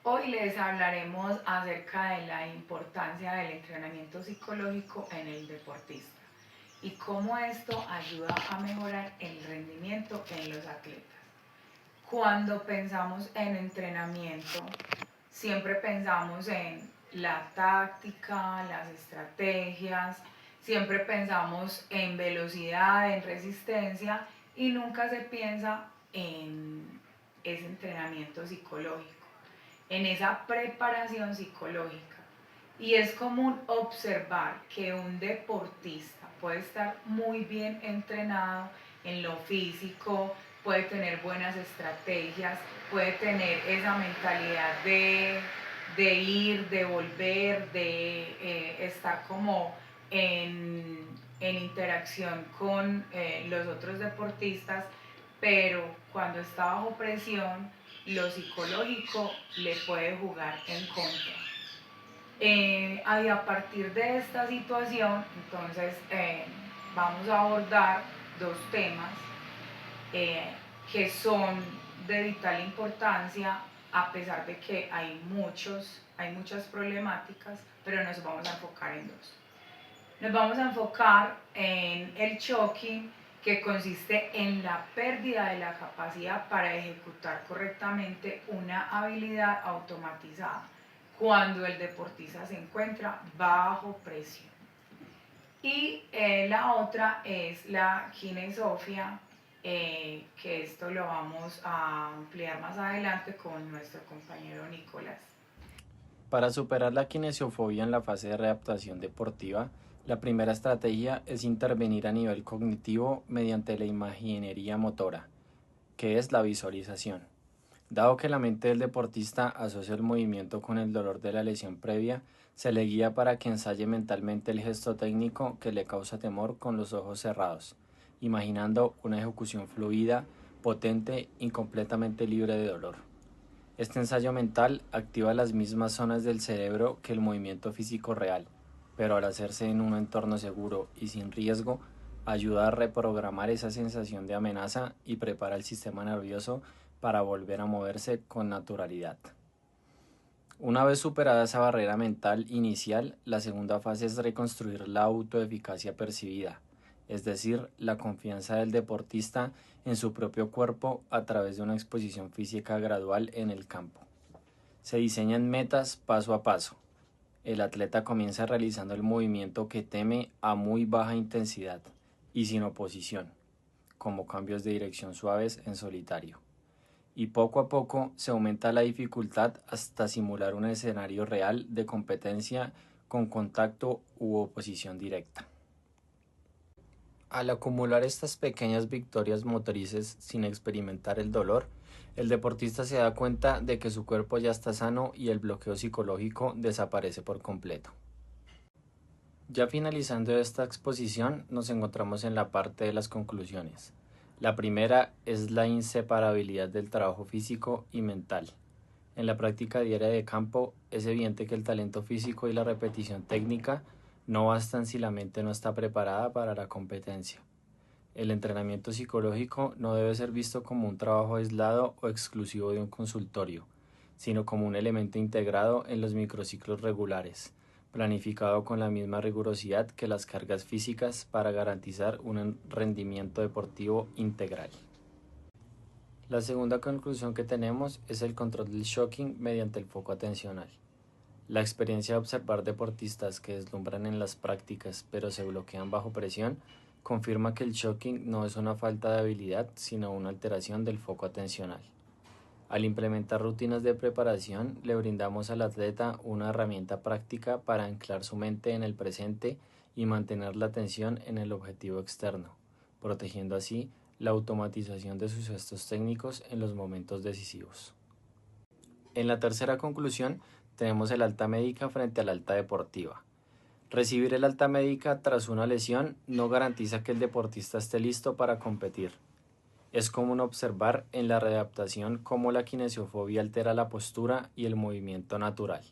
Hoy les hablaremos acerca de la importancia del entrenamiento psicológico en el deportista y cómo esto ayuda a mejorar el rendimiento en los atletas. Cuando pensamos en entrenamiento, siempre pensamos en la táctica, las estrategias, siempre pensamos en velocidad, en resistencia y nunca se piensa en ese entrenamiento psicológico, en esa preparación psicológica. Y es común observar que un deportista puede estar muy bien entrenado en lo físico, puede tener buenas estrategias, puede tener esa mentalidad de ir, de volver, de estar como en interacción con los otros deportistas, pero cuando está bajo presión, lo psicológico le puede jugar en contra. Y a partir de esta situación, entonces vamos a abordar dos temas eh, que son de vital importancia, a pesar de que hay muchas problemáticas, pero nos vamos a enfocar en dos. Nos vamos a enfocar en el choking, que consiste en la pérdida de la capacidad para ejecutar correctamente una habilidad automatizada cuando el deportista se encuentra bajo presión. Y la otra es la kinesofia, que esto lo vamos a ampliar más adelante con nuestro compañero Nicolás. Para superar la kinesiofobia en la fase de readaptación deportiva, la primera estrategia es intervenir a nivel cognitivo mediante la imaginería motora, que es la visualización. Dado que la mente del deportista asocia el movimiento con el dolor de la lesión previa, se le guía para que ensaye mentalmente el gesto técnico que le causa temor con los ojos cerrados, imaginando una ejecución fluida, potente y completamente libre de dolor. Este ensayo mental activa las mismas zonas del cerebro que el movimiento físico real, pero al hacerse en un entorno seguro y sin riesgo, ayuda a reprogramar esa sensación de amenaza y prepara el sistema nervioso para volver a moverse con naturalidad. Una vez superada esa barrera mental inicial, la segunda fase es reconstruir la autoeficacia percibida, es decir, la confianza del deportista en su propio cuerpo a través de una exposición física gradual en el campo. Se diseñan metas paso a paso. El atleta comienza realizando el movimiento que teme a muy baja intensidad y sin oposición, como cambios de dirección suaves en solitario. Y poco a poco se aumenta la dificultad hasta simular un escenario real de competencia con contacto u oposición directa. Al acumular estas pequeñas victorias motrices sin experimentar el dolor, el deportista se da cuenta de que su cuerpo ya está sano y el bloqueo psicológico desaparece por completo. Ya finalizando esta exposición, nos encontramos en la parte de las conclusiones. La primera es la inseparabilidad del trabajo físico y mental. En la práctica diaria de campo es evidente que el talento físico y la repetición técnica no bastan si la mente no está preparada para la competencia. El entrenamiento psicológico no debe ser visto como un trabajo aislado o exclusivo de un consultorio, sino como un elemento integrado en los microciclos regulares, planificado con la misma rigurosidad que las cargas físicas para garantizar un rendimiento deportivo integral. La segunda conclusión que tenemos es el control del shocking mediante el foco atencional. La experiencia de observar deportistas que deslumbran en las prácticas pero se bloquean bajo presión confirma que el shocking no es una falta de habilidad sino una alteración del foco atencional. Al implementar rutinas de preparación le brindamos al atleta una herramienta práctica para anclar su mente en el presente y mantener la atención en el objetivo externo, protegiendo así la automatización de sus gestos técnicos en los momentos decisivos. En la tercera conclusión tenemos el alta médica frente al alta deportiva. Recibir el alta médica tras una lesión no garantiza que el deportista esté listo para competir. Es común observar en la readaptación cómo la kinesiofobia altera la postura y el movimiento natural.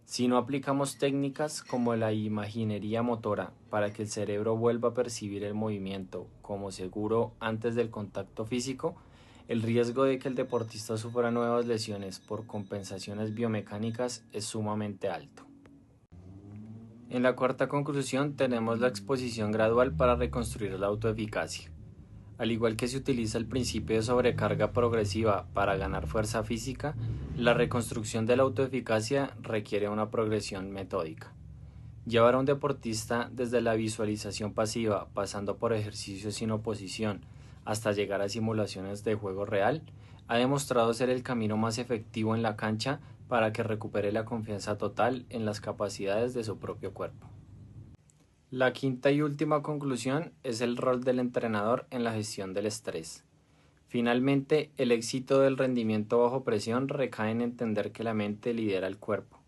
Si no aplicamos técnicas como la imaginería motora para que el cerebro vuelva a percibir el movimiento como seguro antes del contacto físico, el riesgo de que el deportista sufra nuevas lesiones por compensaciones biomecánicas es sumamente alto. En la cuarta conclusión tenemos la exposición gradual para reconstruir la autoeficacia. Al igual que se utiliza el principio de sobrecarga progresiva para ganar fuerza física, la reconstrucción de la autoeficacia requiere una progresión metódica. Llevar a un deportista desde la visualización pasiva, pasando por ejercicios sin oposición, hasta llegar a simulaciones de juego real, ha demostrado ser el camino más efectivo en la cancha para que recupere la confianza total en las capacidades de su propio cuerpo. La quinta y última conclusión es el rol del entrenador en la gestión del estrés. Finalmente, el éxito del rendimiento bajo presión recae en entender que la mente lidera el cuerpo.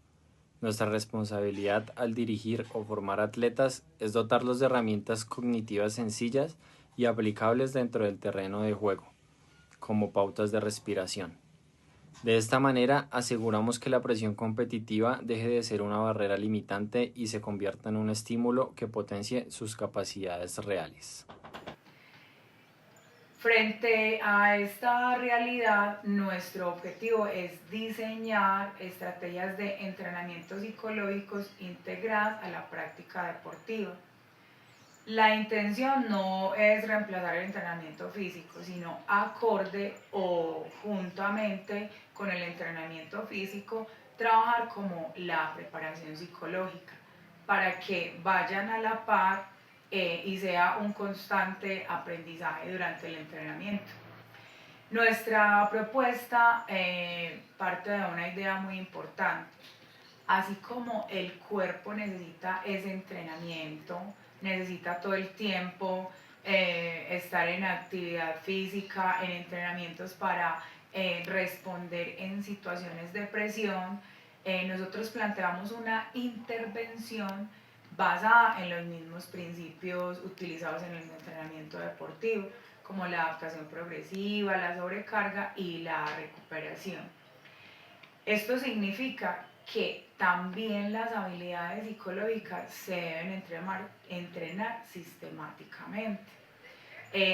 Nuestra responsabilidad al dirigir o formar atletas es dotarlos de herramientas cognitivas sencillas y aplicables dentro del terreno de juego, como pautas de respiración. De esta manera aseguramos que la presión competitiva deje de ser una barrera limitante y se convierta en un estímulo que potencie sus capacidades reales. Frente a esta realidad, nuestro objetivo es diseñar estrategias de entrenamiento psicológicos integradas a la práctica deportiva. La intención no es reemplazar el entrenamiento físico, sino acorde o juntamente con el entrenamiento físico, trabajar como la preparación psicológica para que vayan a la par y sea un constante aprendizaje durante el entrenamiento. Nuestra propuesta parte de una idea muy importante. Así como el cuerpo necesita ese entrenamiento, necesita todo el tiempo estar en actividad física, en entrenamientos para responder en situaciones de presión, nosotros planteamos una intervención basada en los mismos principios utilizados en el entrenamiento deportivo, como la adaptación progresiva, la sobrecarga y la recuperación. Esto significa que también las habilidades psicológicas se deben entrenar sistemáticamente.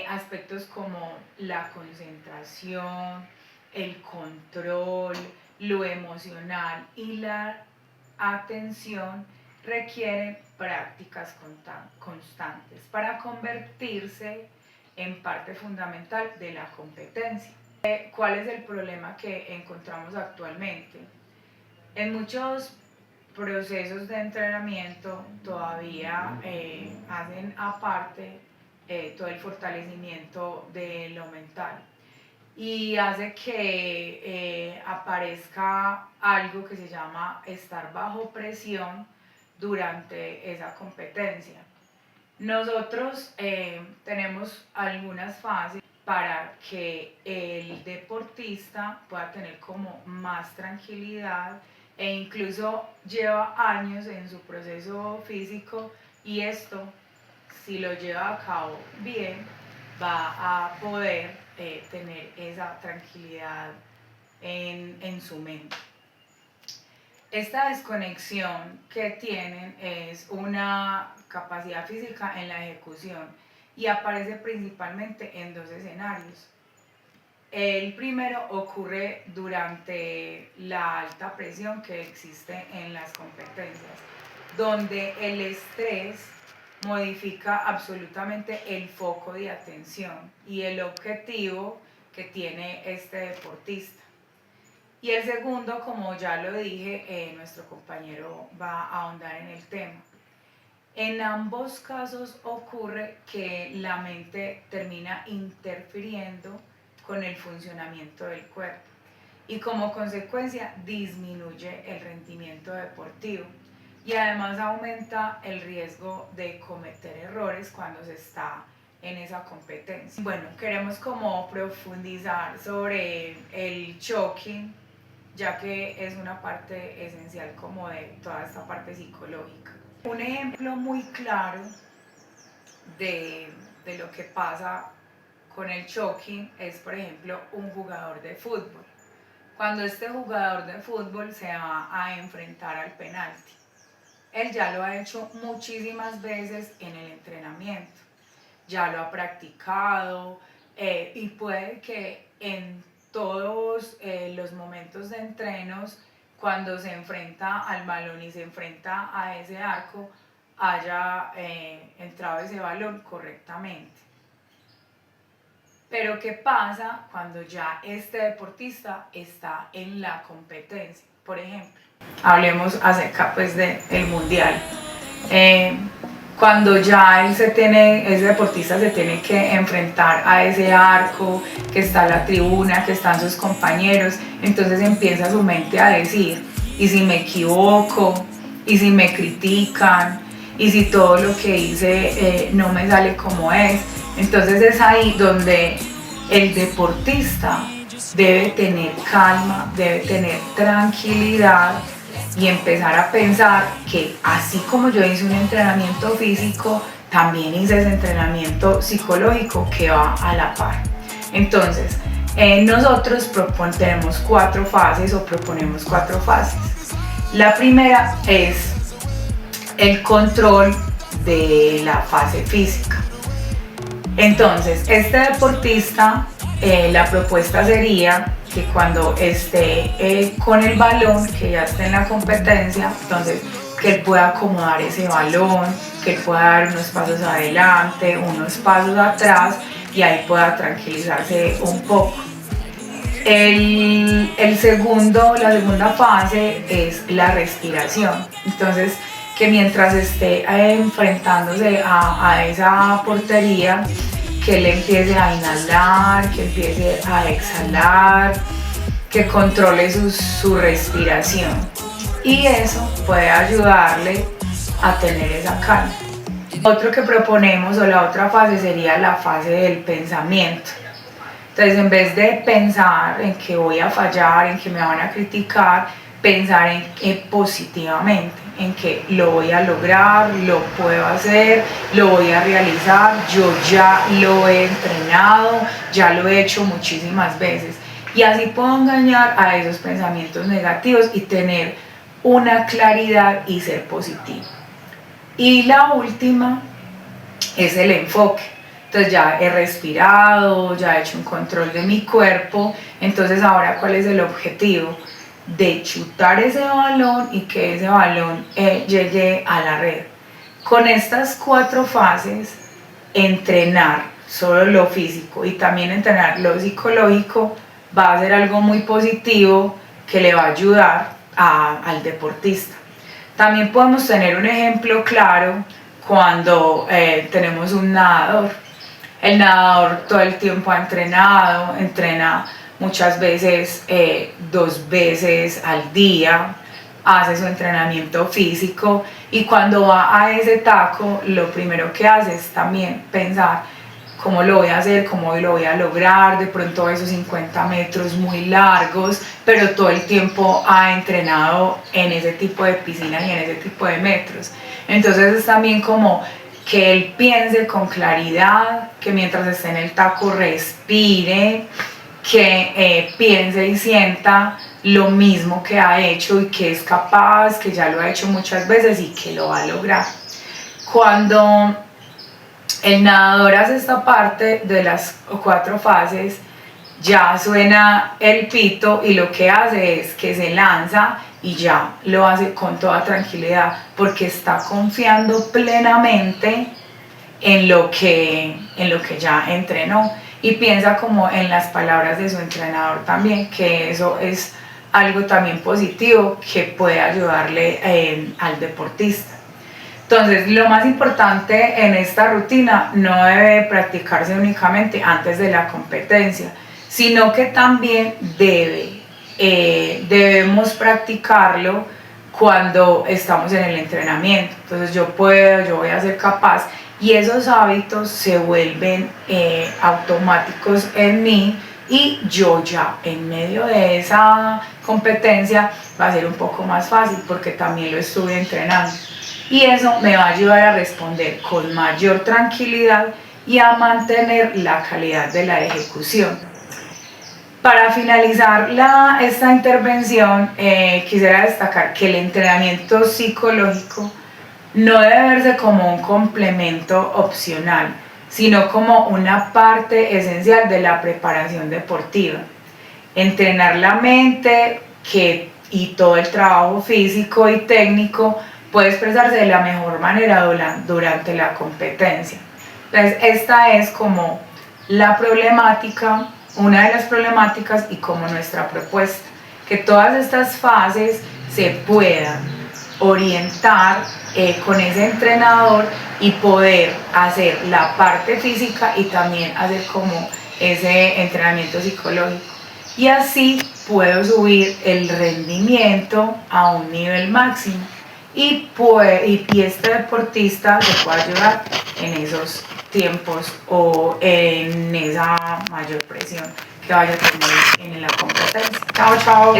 Aspectos como la concentración, el control, lo emocional y la atención requieren prácticas constantes para convertirse en parte fundamental de la competencia. ¿Cuál es el problema que encontramos actualmente? En muchos procesos de entrenamiento todavía hacen aparte todo el fortalecimiento de lo mental y hace que aparezca algo que se llama estar bajo presión durante esa competencia. Nosotros tenemos algunas fases para que el deportista pueda tener como más tranquilidad e incluso lleva años en su proceso físico y esto, si lo lleva a cabo bien, va a poder tener esa tranquilidad en su mente. Esta desconexión que tienen es una capacidad física en la ejecución y aparece principalmente en dos escenarios. El primero ocurre durante la alta presión que existe en las competencias, donde el estrés modifica absolutamente el foco de atención y el objetivo que tiene este deportista. Y el segundo, como ya lo dije, nuestro compañero va a ahondar en el tema. En ambos casos ocurre que la mente termina interfiriendo con el funcionamiento del cuerpo y como consecuencia disminuye el rendimiento deportivo y además aumenta el riesgo de cometer errores cuando se está en esa competencia. Bueno, queremos como profundizar sobre el choking, ya que es una parte esencial como de toda esta parte psicológica. Un ejemplo muy claro de lo que pasa con el choking es, por ejemplo, un jugador de fútbol. Cuando este jugador de fútbol se va a enfrentar al penalti, él ya lo ha hecho muchísimas veces en el entrenamiento, ya lo ha practicado y puede que en todos los momentos de entrenos, cuando se enfrenta al balón y se enfrenta a ese arco, haya entrado ese balón correctamente. Pero ¿qué pasa cuando ya este deportista está en la competencia? Por ejemplo, hablemos acerca pues del mundial. Cuando ya ese deportista se tiene que enfrentar a ese arco, que está la tribuna, que están sus compañeros, entonces empieza su mente a decir, ¿y si me equivoco? ¿Y si me critican? ¿Y si todo lo que hice no me sale como es? Entonces es ahí donde el deportista debe tener calma, debe tener tranquilidad y empezar a pensar que así como yo hice un entrenamiento físico, también hice ese entrenamiento psicológico que va a la par. Entonces, nosotros proponemos cuatro fases. La primera es el control de la fase física. Entonces, este deportista, la propuesta sería que cuando esté con el balón, que ya esté en la competencia, entonces que él pueda acomodar ese balón, que él pueda dar unos pasos adelante, unos pasos atrás, y ahí pueda tranquilizarse un poco. La segunda fase es la respiración. Entonces, que mientras esté enfrentándose a esa portería, que él empiece a inhalar, que empiece a exhalar, que controle su respiración. Y eso puede ayudarle a tener esa calma. Otro que proponemos, o la otra fase, sería la fase del pensamiento. Entonces, en vez de pensar en que voy a fallar, en que me van a criticar, pensar en positivamente, en que lo voy a lograr, lo puedo hacer, lo voy a realizar, yo ya lo he entrenado, ya lo he hecho muchísimas veces. Y así puedo engañar a esos pensamientos negativos y tener una claridad y ser positivo. Y la última es el enfoque. Entonces ya he respirado, ya he hecho un control de mi cuerpo, entonces ahora ¿cuál es el objetivo? De chutar ese balón y que ese balón llegue a la red. Con estas cuatro fases, entrenar solo lo físico y también entrenar lo psicológico va a ser algo muy positivo que le va a ayudar al deportista. También podemos tener un ejemplo claro cuando tenemos un nadador. El nadador todo el tiempo ha entrenado, entrena muchas veces 2 veces al día, hace su entrenamiento físico y cuando va a ese taco, lo primero que hace es también pensar cómo lo voy a hacer, cómo lo voy a lograr, de pronto esos 50 metros muy largos, pero todo el tiempo ha entrenado en ese tipo de piscinas y en ese tipo de metros. Entonces es también como que él piense con claridad, que mientras esté en el taco respire, que piense y sienta lo mismo que ha hecho y que es capaz, que ya lo ha hecho muchas veces y que lo va a lograr. Cuando el nadador hace esta parte de las 4 fases, ya suena el pito y lo que hace es que se lanza y ya lo hace con toda tranquilidad porque está confiando plenamente en lo que ya entrenó y piensa como en las palabras de su entrenador también, que eso es algo también positivo que puede ayudarle al deportista. Entonces, lo más importante en esta rutina no debe practicarse únicamente antes de la competencia, sino que también debemos practicarlo cuando estamos en el entrenamiento. Entonces yo voy a ser capaz y esos hábitos se vuelven automáticos en mí y yo ya en medio de esa competencia va a ser un poco más fácil porque también lo estuve entrenando. Y eso me va a ayudar a responder con mayor tranquilidad y a mantener la calidad de la ejecución. Para finalizar esta intervención, quisiera destacar que el entrenamiento psicológico no debe verse como un complemento opcional, sino como una parte esencial de la preparación deportiva. Entrenar la mente y todo el trabajo físico y técnico puede expresarse de la mejor manera durante la competencia. Entonces esta es como la problemática, una de las problemáticas y como nuestra propuesta, que todas estas fases se puedan orientar con ese entrenador y poder hacer la parte física y también hacer como ese entrenamiento psicológico. Y así puedo subir el rendimiento a un nivel máximo y este deportista se puede ayudar en esos tiempos o en esa mayor presión que vaya a tener en la competencia. Chao, chao.